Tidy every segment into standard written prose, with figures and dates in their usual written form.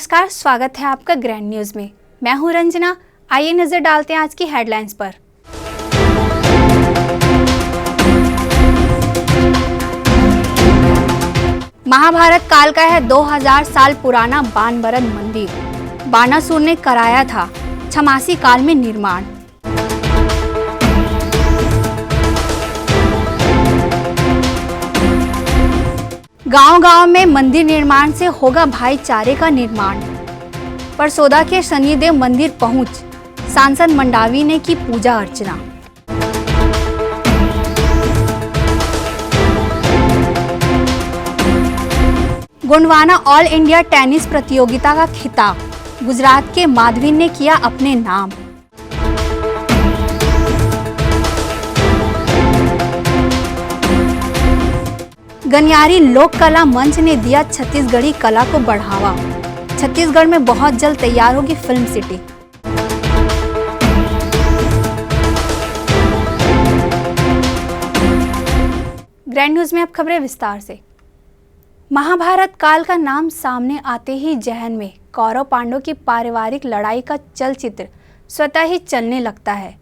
नमस्कार, स्वागत है आपका ग्रैंड न्यूज में। मैं हूं रंजना। आइए नजर डालते हैं आज की हेडलाइंस पर। महाभारत काल का है 2000 साल पुराना बाणभद्र मंदिर। बाणासुर ने कराया था छमासी काल में निर्माण। गांव-गांव में मंदिर निर्माण से होगा भाईचारे का निर्माण। परसोदा के शनिदेव मंदिर पहुंच सांसद मंडावी ने की पूजा अर्चना। गोंडवाना ऑल इंडिया टेनिस प्रतियोगिता का खिताब गुजरात के माधवी ने किया अपने नाम। गनियारी लोक कला मंच ने दिया छत्तीसगढ़ी कला को बढ़ावा। छत्तीसगढ़ में बहुत जल्द तैयार होगी फिल्म सिटी। ग्रैंड न्यूज में अब खबरें विस्तार से। महाभारत काल का नाम सामने आते ही जहन में कौरव पांडव की पारिवारिक लड़ाई का चलचित्र स्वतः ही चलने लगता है।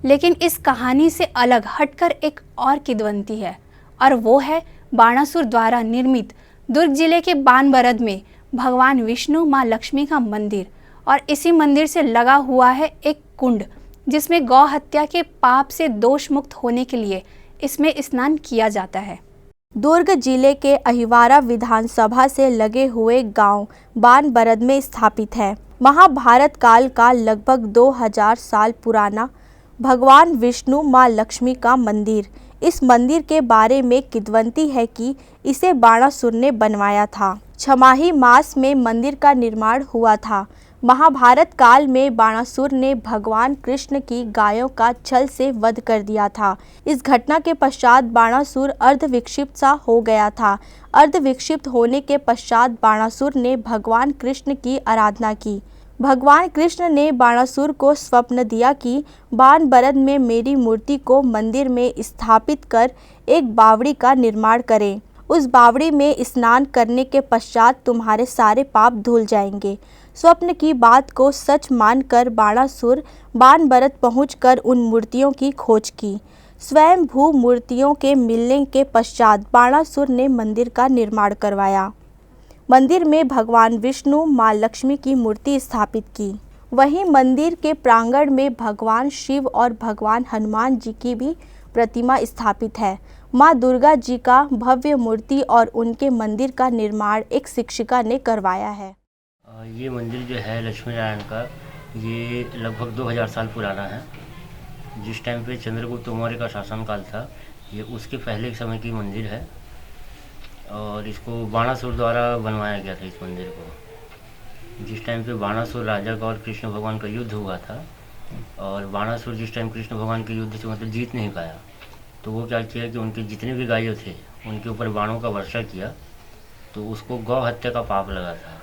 लेकिन इस कहानी से अलग हटकर एक और किंवदंती है, और वो है बाणासुर द्वारा निर्मित दुर्ग जिले के बाणभद्र में भगवान विष्णु मां लक्ष्मी का मंदिर। और इसी मंदिर से लगा हुआ है एक कुंड, जिसमें गौ हत्या के पाप से दोष मुक्त होने के लिए इसमें स्नान किया जाता है। दुर्ग जिले के अहिवारा विधानसभा से लगे हुए गांव बाणभद्र में स्थापित है महाभारत काल का लगभग 2000 साल पुराना भगवान विष्णु मां लक्ष्मी का मंदिर। इस मंदिर के बारे में किंवदंती है कि इसे बाणासुर ने बनवाया था। छमाही मास में मंदिर का निर्माण हुआ था। महाभारत काल में बाणासुर ने भगवान कृष्ण की गायों का छल से वध कर दिया था। इस घटना के पश्चात बाणासुर अर्धविक्षिप्त सा हो गया था। अर्धविक्षिप्त होने के पश्चात बाणासुर ने भगवान कृष्ण की आराधना की। भगवान कृष्ण ने बाणासुर को स्वप्न दिया कि बाणभद्र में मेरी मूर्ति को मंदिर में स्थापित कर एक बावड़ी का निर्माण करें। उस बावड़ी में स्नान करने के पश्चात तुम्हारे सारे पाप धुल जाएंगे। स्वप्न की बात को सच मानकर बाणासुर बाणभद्र पहुंचकर उन मूर्तियों की खोज की। स्वयं भू मूर्तियों के मिलने के पश्चात बाणासुर ने मंदिर का निर्माण करवाया। मंदिर में भगवान विष्णु मां लक्ष्मी की मूर्ति स्थापित की। वहीं मंदिर के प्रांगण में भगवान शिव और भगवान हनुमान जी की भी प्रतिमा स्थापित है। मां दुर्गा जी का भव्य मूर्ति और उनके मंदिर का निर्माण एक शिक्षिका ने करवाया है। ये मंदिर जो है लक्ष्मी नारायण का, ये लगभग 2000 साल पुराना है। जिस टाइम पे चंद्रगुप्त मौर्य का शासनकाल था, ये उसके पहले के समय की मंदिर है। और इसको बाणासुर द्वारा बनवाया गया था इस मंदिर को। जिस टाइम पे बाणासुर राजा का और कृष्ण भगवान का युद्ध हुआ था, और बाणासुर जिस टाइम कृष्ण भगवान के युद्ध से मतलब जीत नहीं पाया, तो वो क्या किया कि उनके जितने भी गायों थे उनके ऊपर बाणों का वर्षा किया। तो उसको गौ हत्या का पाप लगा था।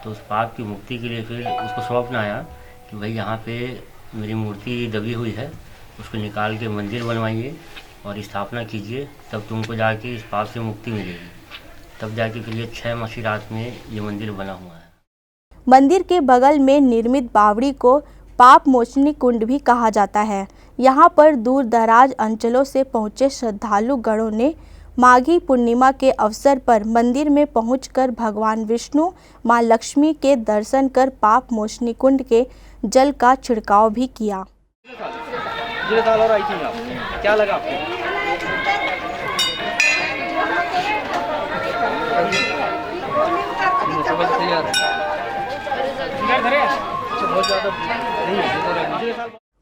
तो उस पाप की मुक्ति के लिए फिर उसको स्वप्न आया कि भाई यहाँ पे मेरी मूर्ति दबी हुई है, उसको निकाल के मंदिर बनवाइए और स्थापना कीजिए, तब तुमको जाके इस पाप से मुक्ति मिलेगी। तब जाके फिर ये 6 मासी रात में ये मंदिर बना हुआ है। मंदिर के बगल में निर्मित बावड़ी को पाप मोचनी कुंड भी कहा जाता है। यहाँ पर दूर दराज अंचलों से पहुँचे श्रद्धालु गणों ने माघी पूर्णिमा के अवसर पर मंदिर में पहुंचकर भगवान विष्णु मां लक्ष्मी के दर्शन कर पाप मोचनी कुंड के जल का छिड़काव भी किया। और आई थी आप, क्या लगा आपको?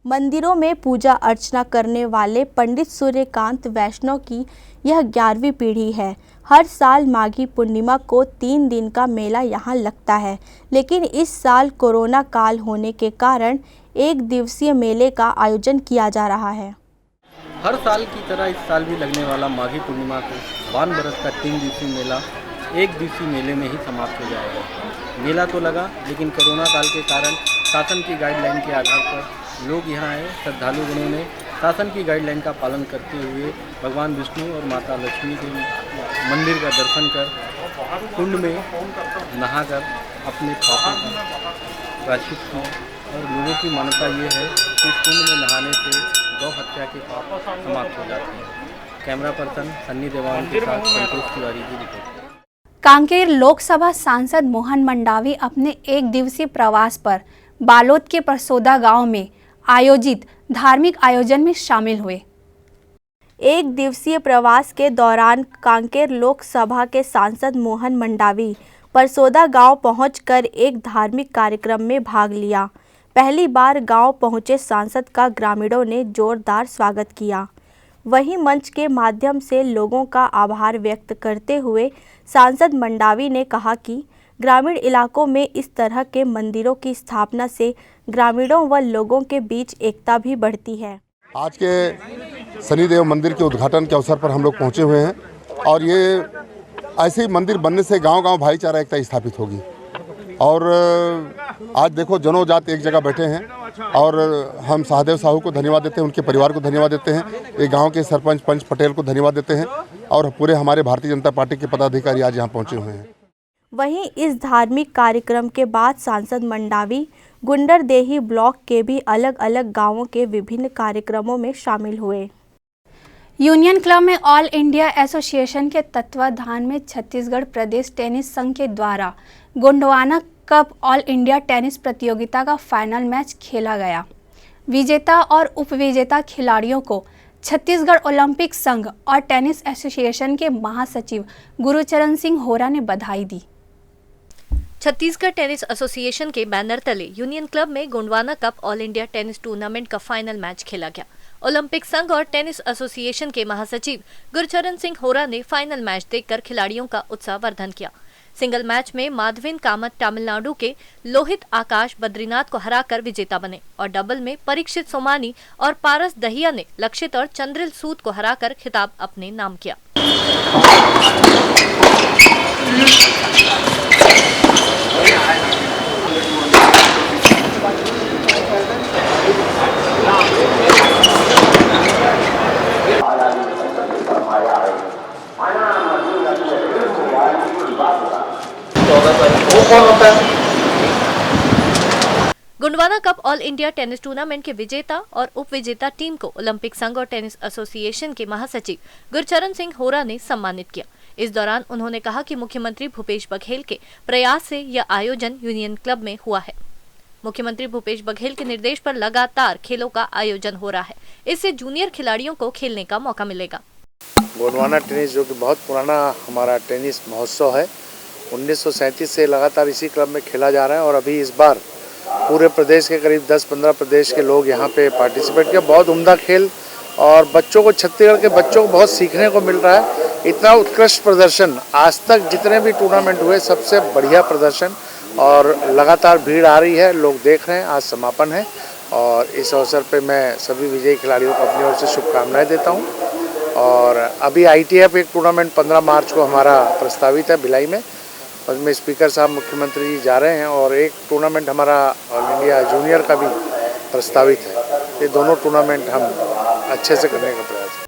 मंदिरों में पूजा अर्चना करने वाले पंडित सूर्यकांत वैष्णव की यह 11वीं पीढ़ी है। हर साल माघी पूर्णिमा को 3 दिन का मेला यहाँ लगता है, लेकिन इस साल कोरोना काल होने के कारण 1 दिवसीय मेले का आयोजन किया जा रहा है। हर साल की तरह इस साल भी लगने वाला माघी पूर्णिमा को बाणभद्र का 3 दिवसीय मेला 1 दिवसीय मेले में ही समाप्त हो जाएगा। मेला तो लगा, लेकिन कोरोना काल के कारण शासन की गाइडलाइन के आधार पर लोग यहाँ आए। श्रद्धालुगणों ने शासन की गाइडलाइन का पालन करते हुए भगवान विष्णु और माता लक्ष्मी के मंदिर का दर्शन कर कुंड में नहाकर अपने पापों का प्रायश्चित किया और लोगों की मान्यता ये है कि इस कुंड में नहाने से गौ हत्या के पाप समाप्त हो जाते हैं। कैमरा पर्सन सन्नी देवान के साथ संतोष तिवारी की रिपोर्ट। कांकेर लोकसभा सांसद मोहन मंडावी अपने एक दिवसीय प्रवास पर बालोद के परसोदा गांव में आयोजित धार्मिक आयोजन में शामिल हुए। एक दिवसीय प्रवास के दौरान कांकेर लोकसभा के सांसद मोहन मंडावी परसोदा गांव पहुंचकर एक धार्मिक कार्यक्रम में भाग लिया। पहली बार गांव पहुंचे सांसद का ग्रामीणों ने जोरदार स्वागत किया। वहीं मंच के माध्यम से लोगों का आभार व्यक्त करते हुए सांसद मंडावी ने कहा कि ग्रामीण इलाकों में इस तरह के मंदिरों की स्थापना से ग्रामीणों व लोगों के बीच एकता भी बढ़ती है। आज के शनिदेव मंदिर के उद्घाटन के अवसर पर हम लोग पहुंचे हुए हैं और ये ऐसे ही मंदिर बनने से गांव-गांव भाईचारा एकता स्थापित होगी। और आज देखो जनोजात एक जगह बैठे हैं और हम सहदेव साहू को धन्यवाद देते हैं, उनके परिवार को धन्यवाद देते हैं, ये गांव के सरपंच पंच पटेल को धन्यवाद देते हैं और पूरे हमारे भारतीय जनता पार्टी के पदाधिकारी आज यहाँ पहुँचे हुए हैं। वहीं इस धार्मिक कार्यक्रम के बाद सांसद मंडावी गुंडरदेही ब्लॉक के भी अलग अलग गांवों के विभिन्न कार्यक्रमों में शामिल हुए। यूनियन क्लब में ऑल इंडिया एसोसिएशन के तत्वाधान में छत्तीसगढ़ प्रदेश टेनिस संघ के द्वारा Gondwana cup all India tennis प्रतियोगिता का फाइनल मैच खेला गया। विजेता और उपविजेता खिलाड़ियों को छत्तीसगढ़ ओलंपिक संघ और टेनिस एसोसिएशन के महासचिव गुरुचरण सिंह होरा ने बधाई दी। छत्तीसगढ़ टेनिस एसोसिएशन के बैनर तले यूनियन क्लब में Gondwana cup all India tennis tournament का फाइनल मैच खेला गया। ओलंपिक संघ और टेनिस एसोसिएशन के महासचिव गुरुचरण सिंह होरा ने फाइनल मैच देखकर खिलाड़ियों का उत्साहवर्धन किया। सिंगल मैच में माधविन कामत तमिलनाडु के लोहित आकाश बद्रीनाथ को हराकर विजेता बने और डबल में परीक्षित सोमानी और पारस दहिया ने लक्षित और चंद्रिल सूद को हराकर खिताब अपने नाम किया। Gondwana cup all India tennis tournament के विजेता और उपविजेता टीम को ओलंपिक संघ और टेनिस एसोसिएशन के महासचिव गुरचरण सिंह होरा ने सम्मानित किया। इस दौरान उन्होंने कहा कि मुख्यमंत्री भूपेश बघेल के प्रयास से यह आयोजन यूनियन क्लब में हुआ है। मुख्यमंत्री भूपेश बघेल के निर्देश पर लगातार खेलों का आयोजन हो रहा है। इससे जूनियर खिलाड़ियों को खेलने का मौका मिलेगा। गोंडवाना टेनिस जो कि बहुत पुराना हमारा टेनिस महोत्सव है, 1937 से लगातार इसी क्लब में खेला जा रहा है और अभी इस बार पूरे प्रदेश के करीब 10-15 प्रदेश के लोग यहाँ पे पार्टिसिपेट किया। बहुत उम्दा खेल और बच्चों को, छत्तीसगढ़ के बच्चों को बहुत सीखने को मिल रहा है। इतना उत्कृष्ट प्रदर्शन आज तक जितने भी टूर्नामेंट हुए सबसे बढ़िया प्रदर्शन और लगातार भीड़ आ रही है, लोग देख रहे हैं। आज समापन है और इस अवसर पे मैं सभी विजयी खिलाड़ियों को अपनी ओर से शुभकामनाएं देता हूं। और अभी ITF एक टूर्नामेंट 15 मार्च को हमारा प्रस्तावित है भिलाई में, उसमें स्पीकर साहब मुख्यमंत्री जी जा रहे हैं और एक टूर्नामेंट हमारा ऑल इंडिया जूनियर का भी प्रस्तावित है। ये दोनों टूर्नामेंट हम अच्छे से करने का प्रयास है।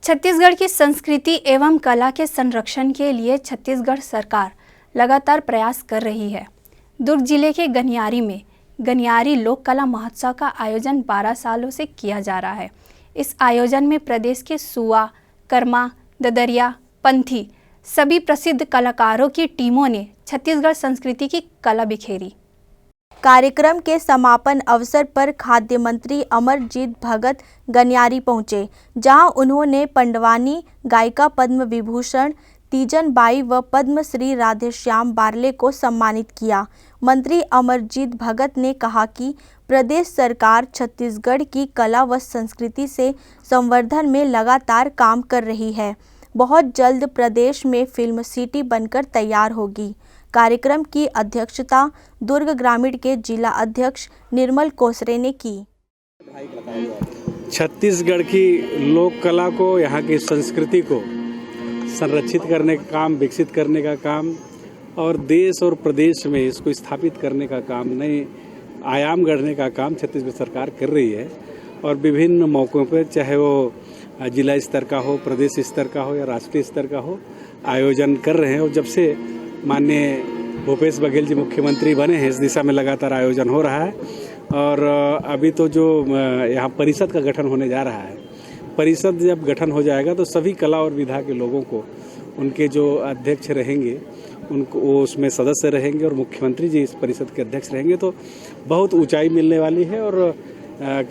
छत्तीसगढ़ की संस्कृति एवं कला के संरक्षण के लिए छत्तीसगढ़ सरकार लगातार प्रयास कर रही है। दुर्ग जिले के गनियारी में गनियारी लोक कला महोत्सव का आयोजन 12 सालों से किया जा रहा है। इस आयोजन में प्रदेश के सुआ, कर्मा, ददरिया, पंथी सभी प्रसिद्ध कलाकारों की टीमों ने छत्तीसगढ़ संस्कृति की कला बिखेरी। कार्यक्रम के समापन अवसर पर खाद्य मंत्री अमरजीत भगत गनियारी पहुंचे, जहां उन्होंने पंडवानी गायिका पद्म विभूषण तीजन बाई व पद्मश्री राधेश्याम बारले को सम्मानित किया। मंत्री अमरजीत भगत ने कहा कि प्रदेश सरकार छत्तीसगढ़ की कला व संस्कृति से संवर्धन में लगातार काम कर रही है। बहुत जल्द प्रदेश में फिल्म सिटी बनकर तैयार होगी। कार्यक्रम की अध्यक्षता दुर्ग ग्रामीण के जिला अध्यक्ष निर्मल कोसरे ने की। छत्तीसगढ़ की लोक कला को, यहाँ की संस्कृति को संरक्षित करने का काम, विकसित करने का काम और देश और प्रदेश में इसको स्थापित करने का काम, नए आयाम गढ़ने का काम छत्तीसगढ़ सरकार कर रही है। और विभिन्न मौक़ों पर, चाहे वो जिला स्तर का हो, प्रदेश स्तर का हो या राष्ट्रीय स्तर का हो, आयोजन कर रहे हैं। और जब से माननीय भूपेश बघेल जी मुख्यमंत्री बने हैं, इस दिशा में लगातार आयोजन हो रहा है। और अभी तो जो यहाँ परिषद का गठन होने जा रहा है, परिषद जब गठन हो जाएगा तो सभी कला और विधा के लोगों को, उनके जो अध्यक्ष रहेंगे उनको, वो उसमें सदस्य रहेंगे और मुख्यमंत्री जी इस परिषद के अध्यक्ष रहेंगे, तो बहुत ऊंचाई मिलने वाली है और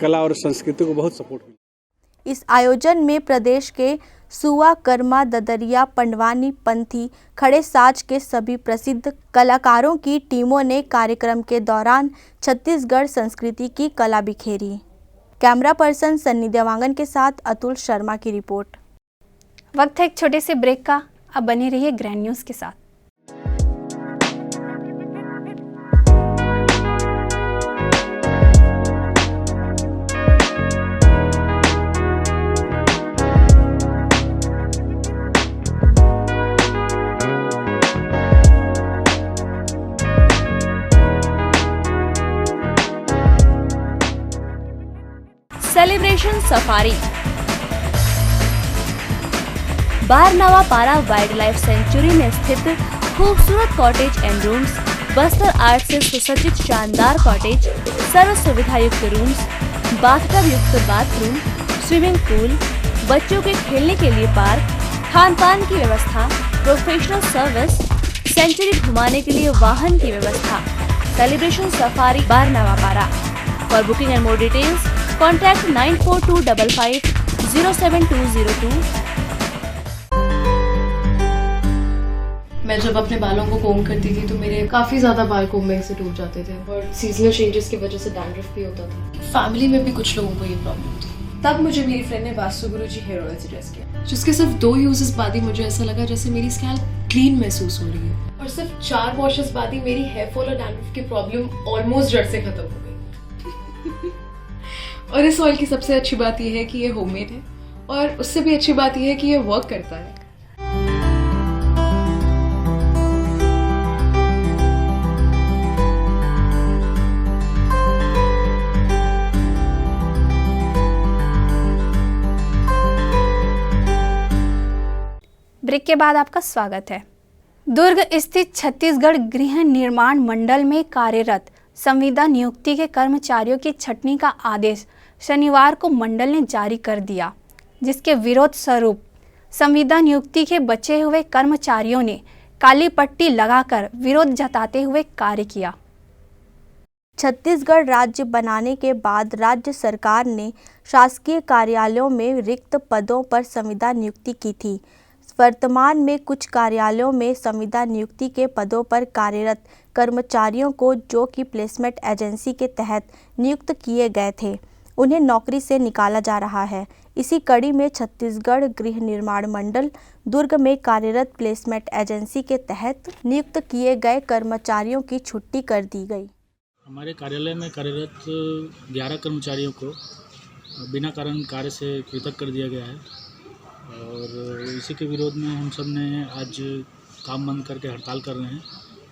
कला और संस्कृति को बहुत सपोर्ट मिलेगा। इस आयोजन में प्रदेश के सुआ, कर्मा, ददरिया, पंडवानी, पंथी, खड़े साज के सभी प्रसिद्ध कलाकारों की टीमों ने कार्यक्रम के दौरान छत्तीसगढ़ संस्कृति की कला बिखेरी। कैमरा पर्सन सन्नी देवांगन के साथ अतुल शर्मा की रिपोर्ट। वक्त है एक छोटे से ब्रेक का, अब बने रहिए ग्रैंड न्यूज़ के साथ। सेलिब्रेशन सफारी बारनवा पारा वाइल्ड लाइफ सेंचुरी में स्थित खूबसूरत cottage and rooms, Bastar art से सुसज्जित शानदार कॉटेज, सर्व सुविधा युक्त रूम्स, बाथटब युक्त बाथरूम, स्विमिंग पूल, बच्चों के खेलने के लिए पार्क, खान पान की व्यवस्था, प्रोफेशनल सर्विस, सेंचुरी घुमाने के लिए वाहन की व्यवस्था। सेलिब्रेशन सफारी बारनवा पारा। For booking and more details contact 9425507202। मैं जब अपने बालों को कोम करती थी तो मेरे काफ़ी ज़्यादा बाल कोम्बिंग से टूट जाते थे और सीजनल चेंजेस की वजह से डैंड्रफ भी होता था। फैमिली में भी कुछ लोगों को ये प्रॉब्लम थी। तब मुझे मेरी फ्रेंड ने वास्तु गुरुजी हेयर ऑयल सजेस्ट किया, जिसके सिर्फ 2 यूजेस बाद ही मुझे ऐसा लगा जैसे मेरी स्कैल्प क्लीन महसूस हो रही है, और सिर्फ 4 वॉशेस बाद ही मेरी हेयर फॉल और डैंड्रफ की प्रॉब्लम ऑलमोस्ट जड़ से खत्म हो गई। और इस ऑयल की सबसे अच्छी बात यह है कि ये होममेड है, और उससे भी अच्छी बात यह है कि ये वर्क करता है। ब्रेक के बाद आपका स्वागत है। दुर्ग स्थित छत्तीसगढ़ गृह निर्माण मंडल में कार्यरत संविदा नियुक्ति के कर्मचारियों की छंटनी का आदेश शनिवार को मंडल ने जारी कर दिया, जिसके विरोध स्वरूप संविदा नियुक्ति के बचे हुए कर्मचारियों ने काली पट्टी लगाकर विरोध जताते हुए कार्य किया। छत्तीसगढ़ राज्य बनाने के बाद राज्य सरकार ने शासकीय कार्यालयों में रिक्त पदों पर संविदा नियुक्ति की थी। वर्तमान में कुछ कार्यालयों में संविदा नियुक्ति के पदों पर कार्यरत कर्मचारियों को, जो कि प्लेसमेंट एजेंसी के तहत नियुक्त किए गए थे, उन्हें नौकरी से निकाला जा रहा है। इसी कड़ी में छत्तीसगढ़ गृह निर्माण मंडल दुर्ग में कार्यरत प्लेसमेंट एजेंसी के तहत नियुक्त किए गए कर्मचारियों की छुट्टी कर दी गई। हमारे कार्यालय में कार्यरत 11 कर्मचारियों को बिना कारण कार्य से पृथक कर दिया गया है, और इसी के विरोध में हम सब ने आज काम बंद करके हड़ताल कर रहे हैं।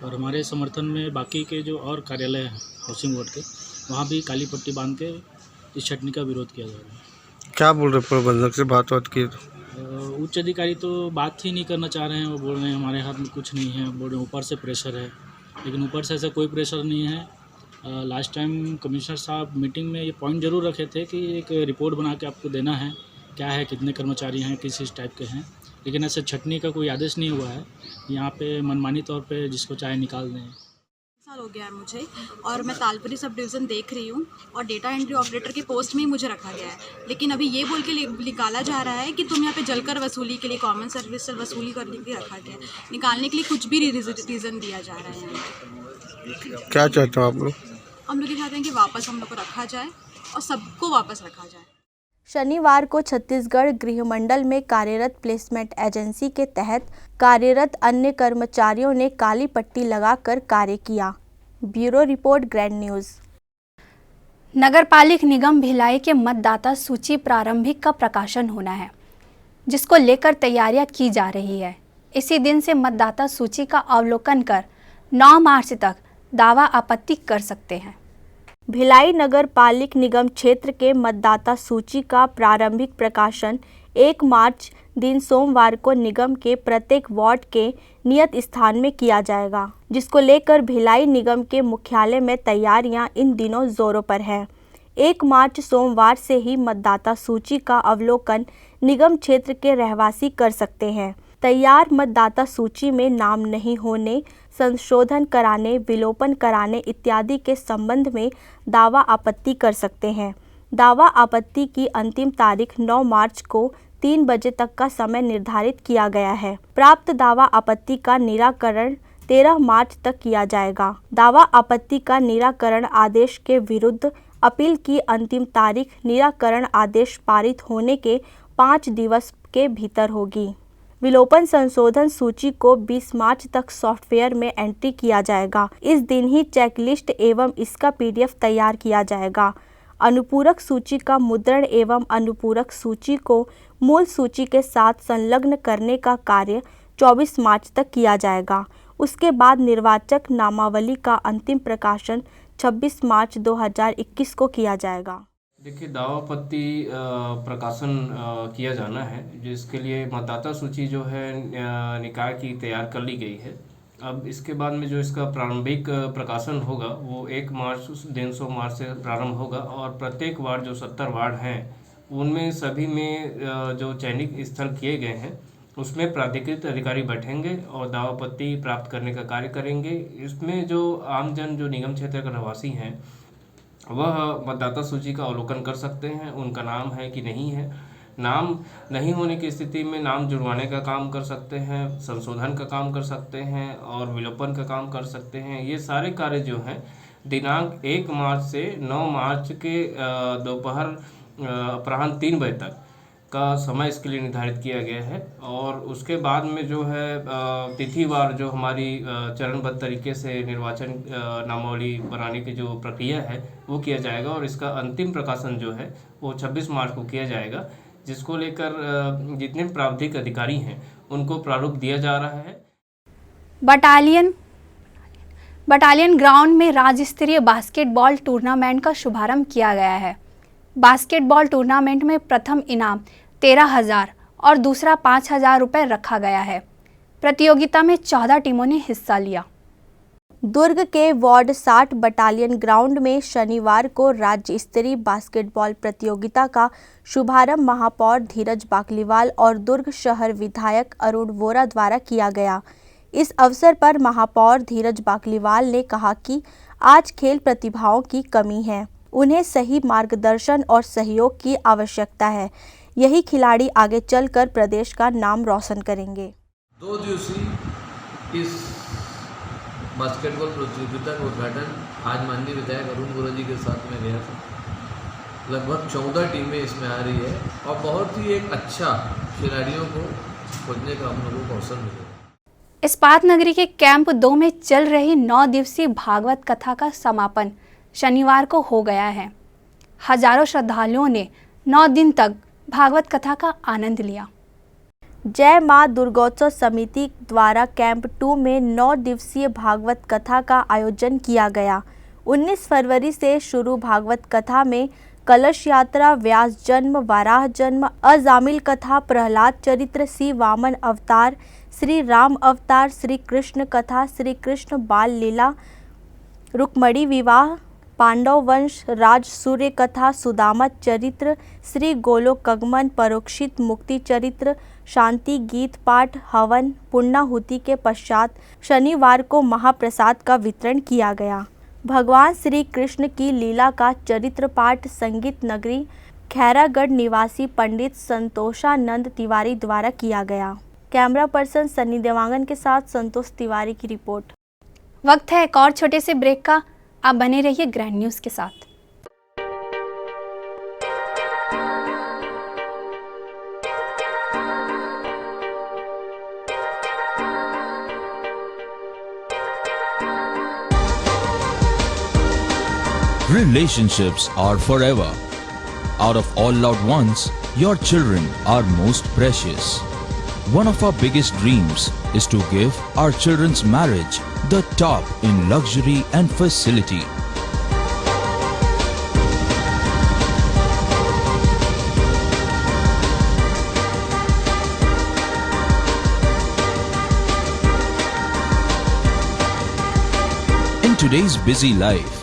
और हमारे समर्थन में बाकी के जो और कार्यालय हैं हाउसिंग बोर्ड के, वहाँ भी काली पट्टी बांध के इस छटनी का विरोध किया जा रहा है। क्या बोल रहे प्रबंधक से बात की? उच्च अधिकारी तो बात ही नहीं करना चाह रहे हैं। वो बोल रहे हैं हमारे हाथ में कुछ नहीं है, बोल रहे हैं ऊपर से प्रेशर है, लेकिन ऊपर से ऐसा कोई प्रेशर नहीं है। लास्ट टाइम कमिश्नर साहब मीटिंग में ये पॉइंट ज़रूर रखे थे कि एक रिपोर्ट बना के आपको देना है, क्या है, कितने कर्मचारी हैं, किस इस टाइप के हैं, लेकिन ऐसे छटनी का कोई आदेश नहीं हुआ है। यहाँ पे मनमानी तौर पे जिसको चाहे निकाल दें। साल हो गया है मुझे, और मैं तालपरी सब डिवीज़न देख रही हूँ, और डेटा एंट्री ऑपरेटर की पोस्ट में ही मुझे रखा गया है। लेकिन अभी ये बोल के निकाला जा रहा है कि तुम यहाँ पे जलकर वसूली के लिए, कॉमन सर्विस से वसूली करने के लिए रखा गया है। निकालने के लिए कुछ भी रीज़न दिया जा रहा है यहाँ। क्या चाहते हो आप लोग? हम लोग ये चाहते हैं कि वापस हम लोग को रखा जाए और सबको वापस रखा जाए। शनिवार को छत्तीसगढ़ गृह मंडल में कार्यरत प्लेसमेंट एजेंसी के तहत कार्यरत अन्य कर्मचारियों ने काली पट्टी लगाकर कार्य किया। Bureau report, grand news. नगरपालिक निगम भिलाई के मतदाता सूची प्रारंभिक का प्रकाशन होना है, जिसको लेकर तैयारियां की जा रही है। इसी दिन से मतदाता सूची का अवलोकन कर 9 मार्च तक दावा आपत्ति कर सकते हैं। भिलाई नगर पालिक निगम क्षेत्र के मतदाता सूची का प्रारंभिक प्रकाशन 1 मार्च दिन सोमवार को निगम के प्रत्येक वार्ड के नियत स्थान में किया जाएगा, जिसको लेकर भिलाई निगम के मुख्यालय में तैयारियां इन दिनों जोरों पर है। 1 मार्च सोमवार से ही मतदाता सूची का अवलोकन निगम क्षेत्र के रहवासी कर सकते हैं। तैयार मतदाता सूची में नाम नहीं होने, संशोधन कराने, विलोपन कराने इत्यादि के संबंध में दावा आपत्ति कर सकते हैं। दावा आपत्ति की अंतिम तारीख 9 मार्च को 3 बजे तक का समय निर्धारित किया गया है। प्राप्त दावा आपत्ति का निराकरण 13 मार्च तक किया जाएगा। दावा आपत्ति का निराकरण आदेश के विरुद्ध अपील की अंतिम तारीख निराकरण आदेश पारित होने के 5 दिवस के भीतर होगी। विलोपन संशोधन सूची को 20 मार्च तक सॉफ्टवेयर में एंट्री किया जाएगा। इस दिन ही चेकलिस्ट एवं इसका PDF तैयार किया जाएगा। अनुपूरक सूची का मुद्रण एवं अनुपूरक सूची को मूल सूची के साथ संलग्न करने का कार्य 24 मार्च तक किया जाएगा। उसके बाद निर्वाचक नामावली का अंतिम प्रकाशन 26 मार्च 2021 को किया जाएगा। देखिए, दावापत्ति प्रकाशन किया जाना है, जिसके लिए मतदाता सूची जो है निकाय की तैयार कर ली गई है। अब इसके बाद में जो इसका प्रारंभिक प्रकाशन होगा वो 1 मार्च दिन सोमवार से प्रारंभ होगा और प्रत्येक वार्ड जो 70 वार्ड हैं उनमें सभी में जो चयनित स्थल किए गए हैं उसमें प्राधिकृत अधिकारी बैठेंगे और दावापत्ति प्राप्त करने का कार्य करेंगे। इसमें जो आमजन जो निगम क्षेत्र के रहवासी हैं वह मतदाता सूची का अवलोकन कर सकते हैं, उनका नाम है कि नहीं है। नाम नहीं होने की स्थिति में नाम जुड़वाने का काम कर सकते हैं, संशोधन का काम कर सकते हैं और विलोपन का काम कर सकते हैं। ये सारे कार्य जो हैं दिनांक 1 मार्च से 9 मार्च के दोपहर अपराह्न 3 बजे तक का समय इसके लिए निर्धारित किया गया है और उसके बाद में जो है तिथिवार जो हमारी चरणबद्ध तरीके से निर्वाचन नामावली बनाने की जो प्रक्रिया है वो किया जाएगा और इसका अंतिम प्रकाशन जो है वो 26 मार्च को किया जाएगा, जिसको लेकर जितने प्रावधिक अधिकारी हैं उनको प्रारूप दिया जा रहा है। बटालियन ग्राउंड में राज्य स्तरीय बास्केटबॉल टूर्नामेंट का शुभारंभ किया गया है। बास्केटबॉल टूर्नामेंट में प्रथम इनाम 13,000 और दूसरा 5,000 रुपये रखा गया है। प्रतियोगिता में 14 टीमों ने हिस्सा लिया। दुर्ग के वार्ड 60 बटालियन ग्राउंड में शनिवार को राज्य स्तरीय बास्केटबॉल प्रतियोगिता का शुभारंभ महापौर धीरज बाकलीवाल और दुर्ग शहर विधायक अरुण वोरा द्वारा किया गया। इस अवसर पर महापौर धीरज बाकलीवाल ने कहा कि आज खेल प्रतिभाओं की कमी है, उन्हें सही मार्गदर्शन और सहयोग की आवश्यकता है। यही खिलाड़ी आगे चलकर प्रदेश का नाम रोशन करेंगे। 2 दिवसीय इस बास्केटबॉल प्रतियोगिता का उद्घाटन आज माननीय विधायक अरुण वोरा जी के साथ में गया था। लगभग 14 टीमें इसमें आ रही है और बहुत ही एक अच्छा खिलाड़ियों को खोजने का हम लोगों को अवसर मिलेगा। इस्पात नगरी के कैंप 2 में चल रही 9 दिवसीय भागवत कथा का समापन शनिवार को हो गया है। हजारों श्रद्धालुओं ने 9 दिन तक भागवत कथा का आनंद लिया। जय मां दुर्गोत्सव समिति द्वारा कैंप 2 में 9 दिवसीय भागवत कथा का आयोजन किया गया। 19 फरवरी से शुरू भागवत कथा में कलश यात्रा, व्यास जन्म, वाराह जन्म, अजामिल कथा, प्रहलाद चरित्र, श्री वामन अवतार, श्री राम अवतार, श्री कृष्ण कथा, श्री कृष्ण बाल लीला, रुक्मणी विवाह, पांडव वंश, राज सूर्य कथा, सुदामा चरित्र, श्री गोलोकगमन, परोक्षित मुक्ति चरित्र, शांति गीत पाठ, हवन, पुण्यहुति के पश्चात शनिवार को महाप्रसाद का वितरण किया गया। भगवान श्री कृष्ण की लीला का चरित्र पाठ संगीत नगरी खैरागढ़ निवासी पंडित संतोषानंद तिवारी द्वारा किया गया। कैमरा पर्सन सनी देवांगन के साथ संतोष तिवारी की रिपोर्ट। वक्त है एक और छोटे से ब्रेक का। आप बने रहिए ग्रैंड न्यूज़ के साथ। Relationships are forever. Out of all loved ones, your children are most precious. One of our biggest dreams is to give our children's marriage the top in luxury and facility. today's busy life,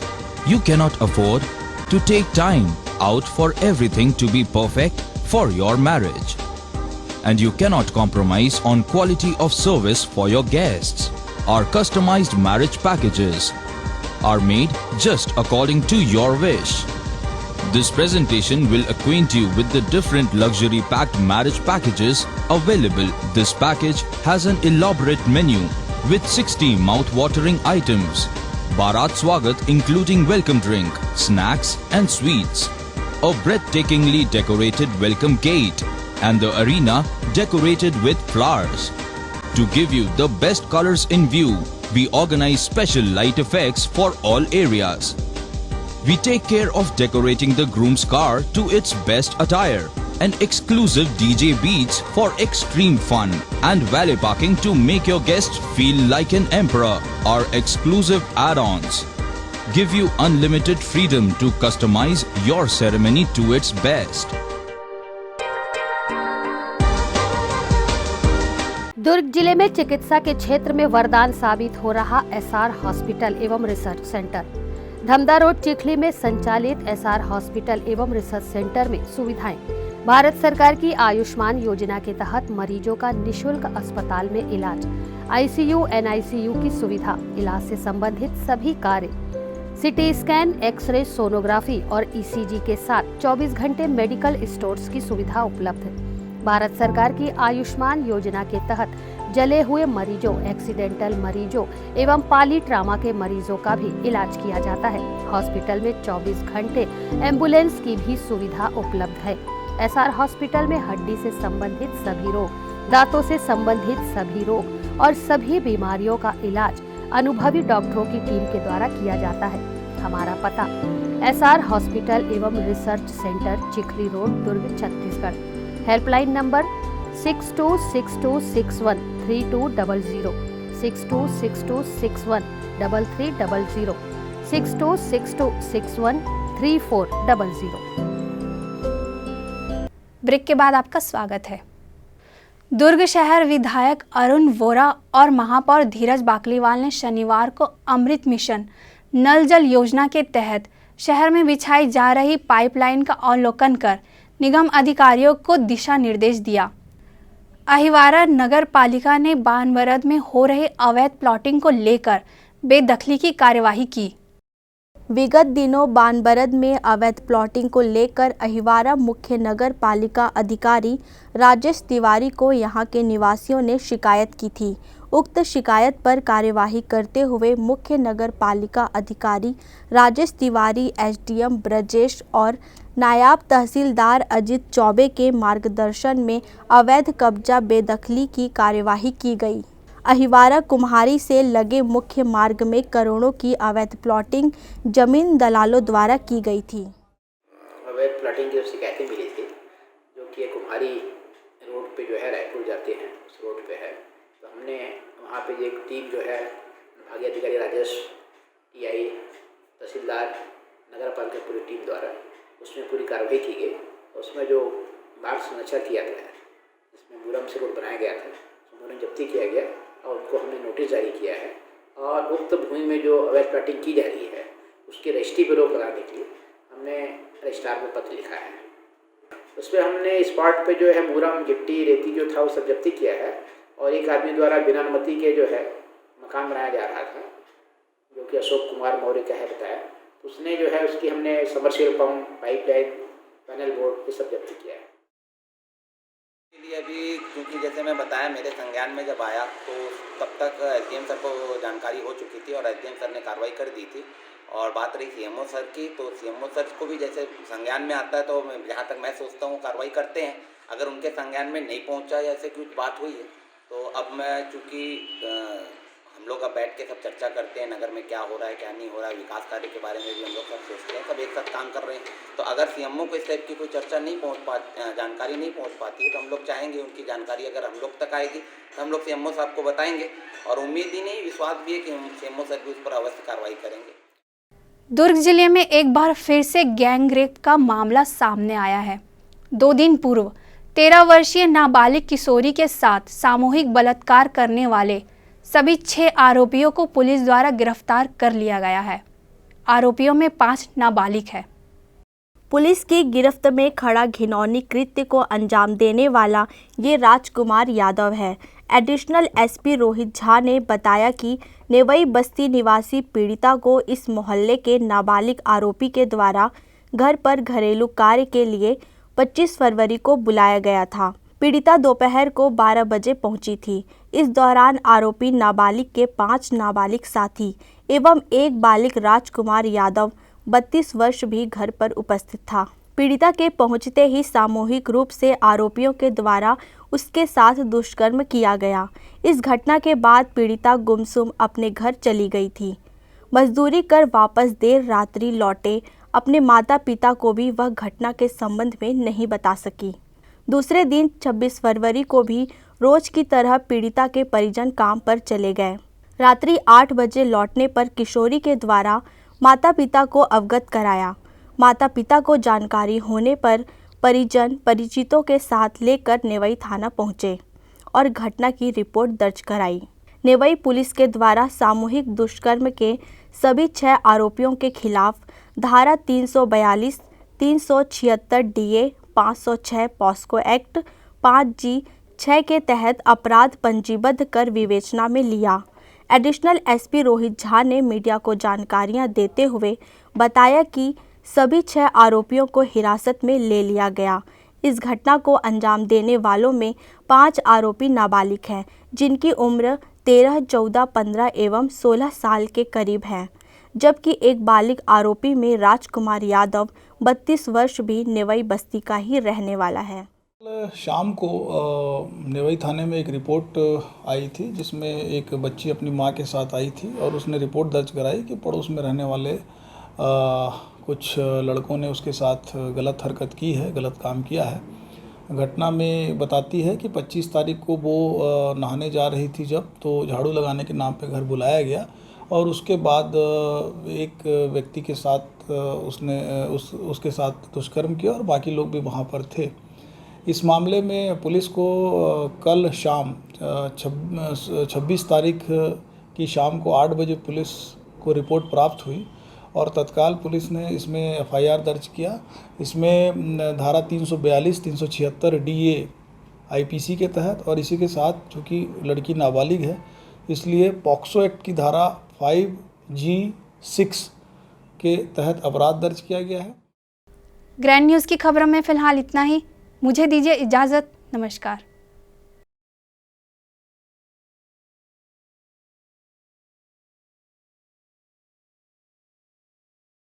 you cannot afford to take time out for everything to be perfect for your marriage. And you cannot compromise on quality of service for your guests. Our customized marriage packages are made just according to your wish. This presentation will acquaint you with the different luxury packed marriage packages available. This package has an elaborate menu with 60 mouth-watering items. Bharat Swagat including welcome drink, snacks and sweets. A breathtakingly decorated welcome gate and the arena decorated with flowers. To give you the best colors in view, we organize special light effects for all areas. We take care of decorating the groom's car to its best attire and exclusive DJ beats for extreme fun and valet parking to make your guests feel like an emperor. Our exclusive add-ons give you unlimited freedom to customize your ceremony to its best. दुर्ग जिले में चिकित्सा के क्षेत्र में वरदान साबित हो रहा एसआर हॉस्पिटल एवं research centre. Dhamda road Chikhli में संचालित एसआर हॉस्पिटल एवं रिसर्च सेंटर में सुविधाएं भारत सरकार की आयुष्मान योजना के तहत मरीजों का निशुल्क अस्पताल में इलाज, आईसीयू एनआईसीयू की सुविधा, इलाज से संबंधित सभी कार्य, सिटी स्कैन, एक्सरे, सोनोग्राफी और ईसीजी के साथ 24 घंटे मेडिकल स्टोर्स की सुविधा उपलब्ध है। भारत सरकार की आयुष्मान योजना के तहत जले हुए मरीजों, एक्सीडेंटल मरीजों एवं पाली ट्रामा के मरीजों का भी इलाज किया जाता है। हॉस्पिटल में 24 घंटे एम्बुलेंस की भी सुविधा उपलब्ध है। एसआर हॉस्पिटल में हड्डी से संबंधित सभी रोग, दांतों से संबंधित सभी रोग और सभी बीमारियों का इलाज अनुभवी डॉक्टरों की टीम के द्वारा किया जाता है। हमारा पता एसआर हॉस्पिटल एवं research centre, Chikhli road, Durg, Chhattisgarh. Helpline number 6262613200, 6262613300, 6262613400। Break के बाद आपका स्वागत है। दुर्ग शहर विधायक अरुण वोरा और महापौर धीरज बाकलीवाल ने शनिवार को अमृत मिशन नल जल योजना के तहत शहर में बिछाई जा रही पाइपलाइन का अवलोकन कर निगम अधिकारियों को दिशा निर्देश दिया। अहिवारा नगर पालिका ने बानबरद में हो रहे अवैध प्लॉटिंग को लेकर बेदखली की कार्यवाही की। विगत दिनों बानबरद में अवैध प्लॉटिंग को लेकर अहिवारा मुख्य नगर पालिका अधिकारी राजेश तिवारी को यहां के निवासियों ने शिकायत की थी। उक्त शिकायत पर कार्यवाही करते हुए मुख्य नगर पालिका अधिकारी राजेश तिवारी, एसडीएम ब्रजेश और नायब तहसीलदार अजित चौबे के मार्गदर्शन में अवैध कब्जा बेदखली की कार्यवाही की गई। अहिवारा कुम्हारी से लगे मुख्य मार्ग में करोड़ों की अवैध प्लॉटिंग जमीन दलालों द्वारा की गई थी। अवैध प्लॉटिंग की शिकायतें मिली थी, जो कि कुम्हारी रोड पे जो है रायपुर जाते हैं उस रोड पे है। तो हमने वहाँ पे एक टीम जो है विभागीय अधिकारी राजेश, टीआई, तहसीलदार, नगर पालिका पूरी टीम द्वारा उसमें पूरी कार्रवाई की गई। उसमें जो मार्ग संरक्षण किया गया है, जिसमें मुरम से रोड बनाया गया था, मुरम जब्ती किया गया और उनको हमने नोटिस जारी किया है। और उक्त भूमि में जो अवैध प्लॉटिंग की जा रही है उसकी रजिस्ट्री पर रोक लगाने के लिए हमने रजिस्ट्रार को पत्र लिखा है। उसमें हमने स्पॉट पे जो है मुरम, गिट्टी, रेती जो था वो सब जब्ती किया है। और एक आदमी द्वारा बिना अनुमति के जो है मकान बनाया जा रहा था, जो कि अशोक कुमार मौर्य का है बताया। उसने जो है उसकी हमने submersible pump, pipeline, panel board ये सब जब्त किया है। इसलिए अभी क्योंकि जैसे मैं बताया मेरे संज्ञान में जब आया तो तब तक एसडीएम सर को जानकारी हो चुकी थी और एसडीएम सर ने कार्रवाई कर दी थी। और बात रही सीएमओ सर की, तो सीएमओ सर को भी जैसे संज्ञान में आता है तो जहाँ तक मैं सोचता हूँ कार्रवाई करते हैं। अगर उनके संज्ञान में नहीं पहुँचा या ऐसे कुछ बात हुई है तो अब मैं चूँकि हम लोग अब बैठ के सब चर्चा करते हैं नगर में क्या हो रहा है क्या नहीं हो रहा है, विकास कार्य के बारे में भी हम लोग सब सोचते हैं, सब एक साथ काम कर रहे हैं। तो अगर सीएमओ को इस टाइप की कोई चर्चा नहीं जानकारी नहीं पहुंच पाती है तो हम लोग चाहेंगे उनकी जानकारी अगर हम लोग तक आएगी तो हम लोग सीएमओ साहब को बताएंगे। और उम्मीद ही नहीं, विश्वास भी है कि सीएमओ सर भी उस पर अवश्य कार्रवाई करेंगे। दुर्ग जिले में एक बार फिर से गैंग रेप का मामला सामने आया है। 2 दिन पूर्व 13 वर्षीय नाबालिग किशोरी के साथ सामूहिक बलात्कार करने वाले सभी 6 आरोपियों को पुलिस द्वारा गिरफ्तार कर लिया गया है। आरोपियों में 5 नाबालिग है। पुलिस की गिरफ्त में खड़ा घिनौनी कृत्य को अंजाम देने वाला ये राजकुमार यादव है। एडिशनल एसपी रोहित झा ने बताया कि नेवई बस्ती निवासी पीड़िता को इस मोहल्ले के नाबालिग आरोपी के द्वारा घर पर घरेलू कार्य के लिए 25 फरवरी को बुलाया गया था। पीड़िता दोपहर को 12 बजे पहुंची थी। इस दौरान आरोपी नाबालिग के 5 नाबालिग साथी एवं एक बालिग राजकुमार यादव 32 वर्ष भी घर पर उपस्थित था। पीड़िता के पहुंचते ही सामूहिक रूप से आरोपियों के द्वारा उसके साथ दुष्कर्म किया गया। इस घटना के बाद पीड़िता गुमसुम अपने घर चली गई थी। मजदूरी कर वापस देर रात्रि लौटे अपने माता पिता को भी वह घटना के संबंध में नहीं बता सकी। दूसरे दिन 26 फरवरी को भी रोज की तरह पीड़िता के परिजन काम पर चले गए। रात्रि 8 बजे लौटने पर किशोरी के द्वारा माता पिता को अवगत कराया। माता पिता को जानकारी होने पर परिजन परिचितों के साथ लेकर नेवई थाना पहुंचे और घटना की रिपोर्ट दर्ज कराई। नेवई पुलिस के द्वारा सामूहिक दुष्कर्म के सभी 6 आरोपियों के खिलाफ धारा 342, 376 DA, 506 पॉस्को एक्ट, 5G 6 के तहत अपराध पंजीबद्ध कर विवेचना में लिया। एडिशनल एसपी रोहित झा ने मीडिया को जानकारियां देते हुए बताया कि सभी 6 आरोपियों को हिरासत में ले लिया गया। इस घटना को अंजाम देने वालों में 5 आरोपी नाबालिग हैं, जिनकी उम्र 13, 14, 15 एवं 16 साल के करीब है, जबकि एक बालिग आरोपी में राजकुमार यादव 32 वर्ष भी नेवई बस्ती का ही रहने वाला है। शाम को नेवई थाने में एक रिपोर्ट आई थी, जिसमें एक बच्ची अपनी मां के साथ आई थी और उसने रिपोर्ट दर्ज कराई कि पड़ोस में रहने वाले कुछ लड़कों ने उसके साथ गलत हरकत की है, गलत काम किया है। घटना में बताती है कि 25 तारीख को वो नहाने जा रही थी, जब तो झाड़ू लगाने के नाम पे घर बुलाया गया और उसके बाद एक व्यक्ति के साथ उसके साथ दुष्कर्म किया और बाकी लोग भी वहाँ पर थे। इस मामले में पुलिस को कल शाम 26 तारीख की शाम को 8 बजे पुलिस को रिपोर्ट प्राप्त हुई और तत्काल पुलिस ने इसमें FIR दर्ज किया। इसमें धारा 342, 376 DA IPC के तहत और इसी के साथ चूँकि लड़की नाबालिग है, इसलिए पॉक्सो एक्ट की धारा 5G6 के तहत अपराध दर्ज किया गया है। ग्रैंड न्यूज़ की खबरों में फ़िलहाल इतना ही। मुझे दीजिए इजाज़त। नमस्कार।